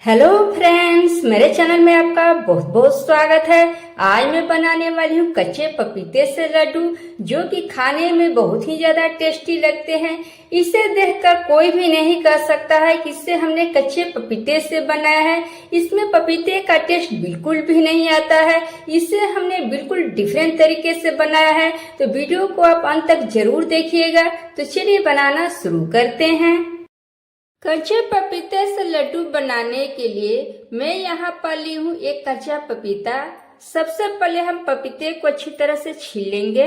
Hello friends, मेरे channel में आपका बहुत बहुत स्वागत है। आज मैं बनाने वाली हूँ कच्चे पपीते से लड्डू, जो कि खाने में बहुत ही ज्यादा टेस्टी लगते हैं। इसे देखकर कोई भी नहीं कह सकता है कि इसे हमने कच्चे पपीते से बनाया है। इसमें पपीते का टेस्ट बिल्कुल भी नहीं आता है। इसे हमने बिल्कुल डिफरेंट तरीके से बनाया है, तो वीडियो को आप अंत तक जरूर देखिएगा। तो चलिए बनाना शुरू करते हैं। कच्चे पपीते से लड्डू बनाने के लिए मैं यहाँ पर ली हूँ एक कच्चा पपीता। सबसे पहले हम पपीते को अच्छी तरह से छील लेंगे।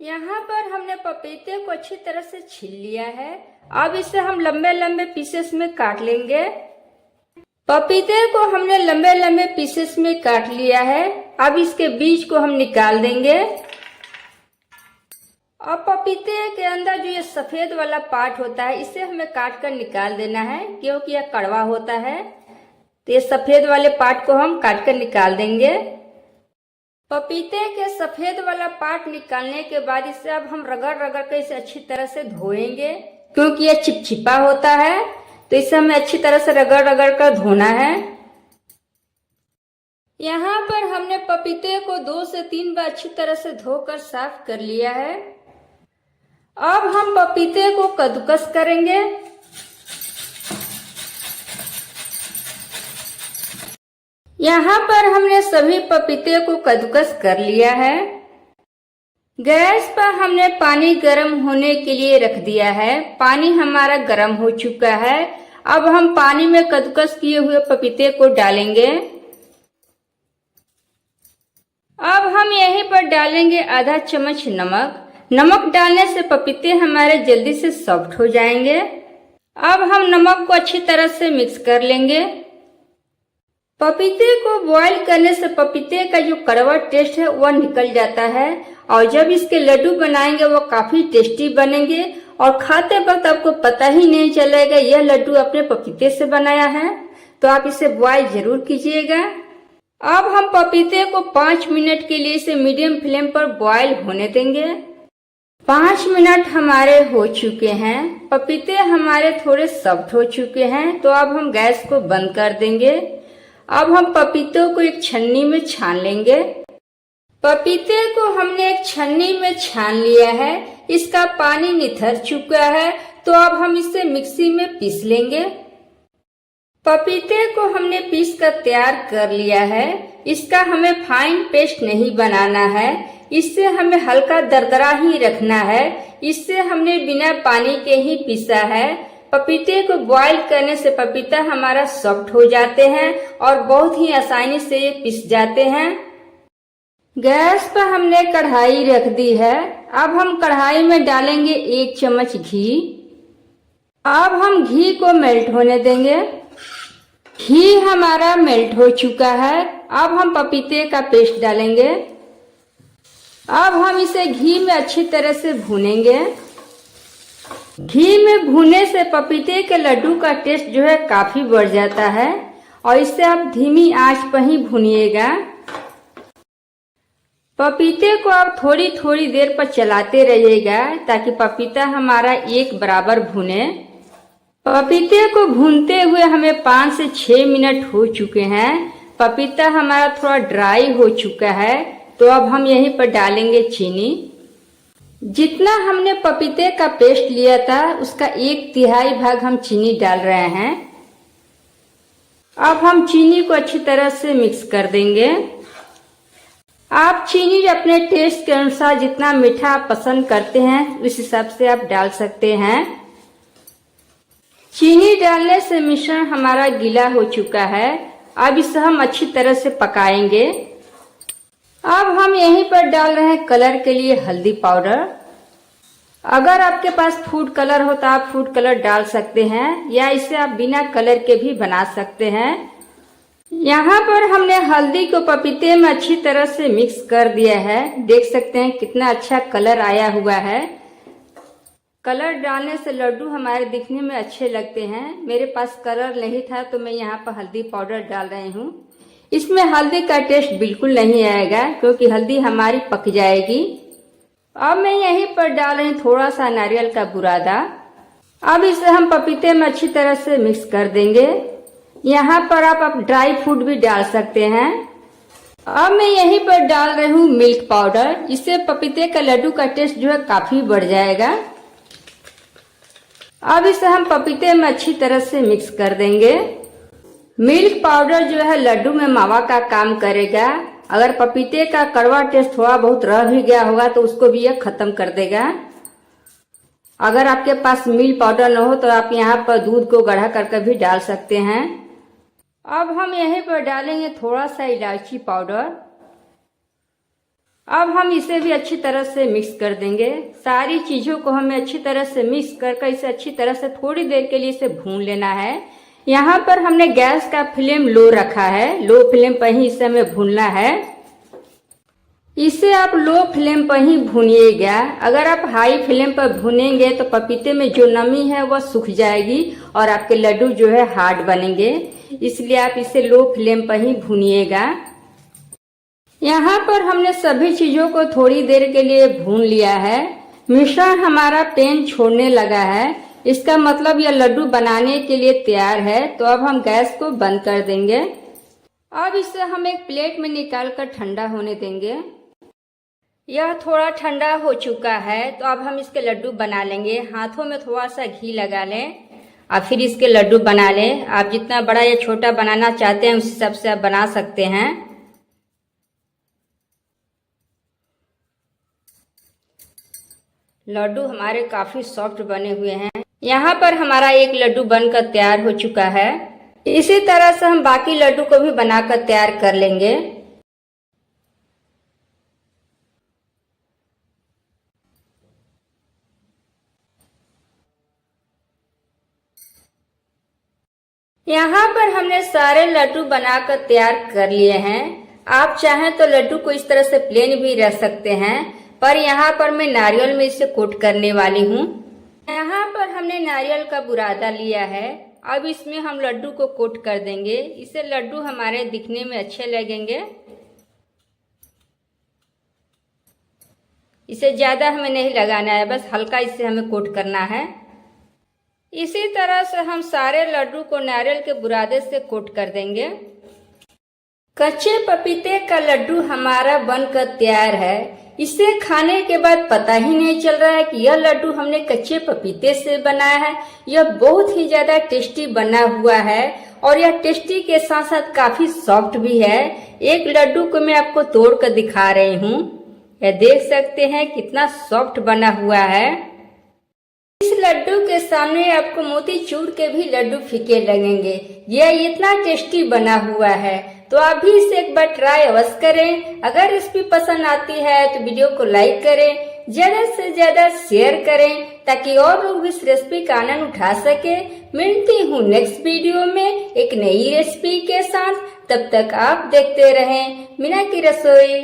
यहाँ पर हमने पपीते को अच्छी तरह से छील लिया है। अब इसे हम लंबे लंबे पीसेस में काट लेंगे। पपीते को हमने लंबे लंबे पीसेस में काट लिया है। अब इसके बीज को हम निकाल देंगे। अब पपीते के अंदर जो ये सफेद वाला पार्ट होता है, इसे हमें काट कर निकाल देना है, क्योंकि यह कड़वा होता है। तो ये सफेद वाले पार्ट को हम काट कर निकाल देंगे। पपीते के सफेद वाला पार्ट निकालने के बाद इसे अब हम रगड़ रगड़ कर इसे अच्छी तरह से धोएंगे, क्योंकि यह चिपचिपा होता है। तो इसे हमें अच्छी तरह से रगड़ रगड़ कर धोना है। यहाँ पर हमने पपीते को 2 से 3 बार अच्छी तरह से धोकर साफ कर लिया है। अब हम पपीते को कद्दूकस करेंगे। यहाँ पर हमने सभी पपीते को कद्दूकस कर लिया है। गैस पर हमने पानी गर्म होने के लिए रख दिया है। पानी हमारा गर्म हो चुका है। अब हम पानी में कद्दूकस किए हुए पपीते को डालेंगे। अब हम यहीं पर डालेंगे आधा चम्मच नमक। नमक डालने से पपीते हमारे जल्दी से सॉफ्ट हो जाएंगे। अब हम नमक को अच्छी तरह से मिक्स कर लेंगे। पपीते को बॉईल करने से पपीते का जो कड़वा टेस्ट है वह निकल जाता है, और जब इसके लड्डू बनाएंगे वो काफी टेस्टी बनेंगे और खाते वक्त आपको पता ही नहीं चलेगा यह लड्डू अपने पपीते से बनाया है। तो आप इसे बॉईल जरूर कीजिएगा। अब हम पपीते को 5 मिनट के लिए इसे मीडियम फ्लेम पर बॉईल होने देंगे। 5 मिनट हमारे हो चुके हैं। पपीते हमारे थोड़े सॉफ्ट हो चुके हैं। तो अब हम गैस को बंद कर देंगे। अब हम पपीतों को एक छन्नी में छान लेंगे। पपीते को हमने एक छन्नी में छान लिया है। इसका पानी निथर चुका है। तो अब हम इसे मिक्सी में पीस लेंगे। पपीते को हमने पीस कर तैयार कर लिया है। इसका हमें फाइन पेस्ट नहीं बनाना है। इससे हमें हल्का दरदरा ही रखना है। इससे हमने बिना पानी के ही पीसा है। पपीते को बॉईल करने से पपीता हमारा सॉफ्ट हो जाते हैं और बहुत ही आसानी से ये पिस जाते हैं। गैस पर हमने कढ़ाई रख दी है। अब हम कढ़ाई में डालेंगे 1 चम्मच घी। अब हम घी को मेल्ट होने देंगे। घी हमारा मेल्ट हो चुका है। अब हम पपीते का पेस्ट डालेंगे। अब हम इसे घी में अच्छी तरह से भूनेंगे। घी में भूनने से पपीते के लड्डू का टेस्ट जो है काफी बढ़ जाता है, और इसे आप धीमी आंच पर ही भूनिएगा। पपीते को आप थोड़ी थोड़ी देर पर चलाते रहिएगा, ताकि पपीता हमारा एक बराबर भुने। पपीते को भूनते हुए हमें 5 से 6 मिनट हो चुके हैं। पपीता हमारा थोड़ा ड्राई हो चुका है। तो अब हम यहीं पर डालेंगे चीनी। जितना हमने पपीते का पेस्ट लिया था उसका 1/3 भाग हम चीनी डाल रहे हैं। अब हम चीनी को अच्छी तरह से मिक्स कर देंगे। आप चीनी अपने टेस्ट के अनुसार जितना मीठा आप पसंद करते हैं उस हिसाब से आप डाल सकते हैं। चीनी डालने से मिश्रण हमारा गीला हो चुका है। अब इसे हम अच्छी तरह से पकाएंगे। अब हम यहीं पर डाल रहे हैं कलर के लिए हल्दी पाउडर। अगर आपके पास फूड कलर हो तो आप फूड कलर डाल सकते हैं, या इसे आप बिना कलर के भी बना सकते हैं। यहाँ पर हमने हल्दी को पपीते में अच्छी तरह से मिक्स कर दिया है। देख सकते हैं कितना अच्छा कलर आया हुआ है। कलर डालने से लड्डू हमारे दिखने में अच्छे लगते हैं। मेरे पास कलर नहीं था तो मैं यहाँ पर हल्दी पाउडर डाल रही हूँ। इसमें हल्दी का टेस्ट बिल्कुल नहीं आएगा क्योंकि हल्दी हमारी पक जाएगी। अब मैं यहीं पर डाल रही थोड़ा सा नारियल का बुरादा। अब इसे हम पपीते में अच्छी तरह से मिक्स कर देंगे। यहाँ पर आप ड्राई फ्रूट भी डाल सकते हैं। अब मैं यहीं पर डाल रही हूँ मिल्क पाउडर। इससे पपीते का लड्डू का टेस्ट जो है काफी बढ़ जाएगा। अब इसे हम पपीते में अच्छी तरह से मिक्स कर देंगे। मिल्क पाउडर जो है लड्डू में मावा का काम करेगा। अगर पपीते का कड़वा टेस्ट थोड़ा बहुत रह भी गया होगा तो उसको भी यह खत्म कर देगा। अगर आपके पास मिल्क पाउडर न हो तो आप यहाँ पर दूध को गाढ़ा करके भी डाल सकते हैं। अब हम यहीं पर डालेंगे थोड़ा सा इलायची पाउडर। अब हम इसे भी अच्छी तरह से मिक्स कर देंगे। सारी चीजों को हमें अच्छी तरह से मिक्स करके इसे अच्छी तरह से थोड़ी देर के लिए इसे भून लेना है। यहाँ पर हमने गैस का फ्लेम लो रखा है। लो फ्लेम पर ही इसे हमें भूनना है। इसे आप लो फ्लेम पर ही भूनिएगा। अगर आप हाई फ्लेम पर भूनेंगे तो पपीते में जो नमी है वह सूख जाएगी और आपके लड्डू जो है हार्ड बनेंगे। इसलिए आप इसे लो फ्लेम पर ही भूनिएगा। यहाँ पर हमने सभी चीजों को थोड़ी देर के लिए भून लिया है। मिश्रण हमारा तेल छोड़ने लगा है। इसका मतलब यह लड्डू बनाने के लिए तैयार है। तो अब हम गैस को बंद कर देंगे। अब इसे हम एक प्लेट में निकाल कर ठंडा होने देंगे। यह थोड़ा ठंडा हो चुका है तो अब हम इसके लड्डू बना लेंगे। हाथों में थोड़ा सा घी लगा लें और फिर इसके लड्डू बना लें। आप जितना बड़ा या छोटा बनाना चाहते हैं उस हिसाब से आप बना सकते हैं। लड्डू हमारे काफी सॉफ्ट बने हुए हैं। यहाँ पर हमारा एक लड्डू बनकर तैयार हो चुका है। इसी तरह से हम बाकी लड्डू को भी बनाकर तैयार कर लेंगे। यहाँ पर हमने सारे लड्डू बनाकर तैयार कर लिए हैं। आप चाहें तो लड्डू को इस तरह से प्लेन भी रख सकते हैं, पर यहाँ पर मैं नारियल में इसे कोट करने वाली हूँ। यहाँ पर हमने नारियल का बुरादा लिया है। अब इसमें हम लड्डू को कोट कर देंगे। इससे लड्डू हमारे दिखने में अच्छे लगेंगे। इसे ज्यादा हमें नहीं लगाना है, बस हल्का इसे हमें कोट करना है। इसी तरह से हम सारे लड्डू को नारियल के बुरादे से कोट कर देंगे। कच्चे पपीते का लड्डू हमारा बनकर तैयार है। इसे खाने के बाद पता ही नहीं चल रहा है कि यह लड्डू हमने कच्चे पपीते से बनाया है। यह बहुत ही ज्यादा टेस्टी बना हुआ है और यह टेस्टी के साथ साथ काफी सॉफ्ट भी है। एक लड्डू को मैं आपको तोड़ कर दिखा रही हूँ। यह देख सकते हैं कितना सॉफ्ट बना हुआ है। इस लड्डू के सामने आपको मोतीचूर के भी लड्डू फीके लगेंगे। यह इतना टेस्टी बना हुआ है तो आप भी इसे एक बार ट्राई अवश्य करें। अगर रेसिपी पसंद आती है तो वीडियो को लाइक करें, ज्यादा से ज्यादा शेयर करें ताकि और लोग भी इस रेसिपी का आनंद उठा सके। मिलती हूँ नेक्स्ट वीडियो में एक नई रेसिपी के साथ। तब तक आप देखते रहें मीना की रसोई।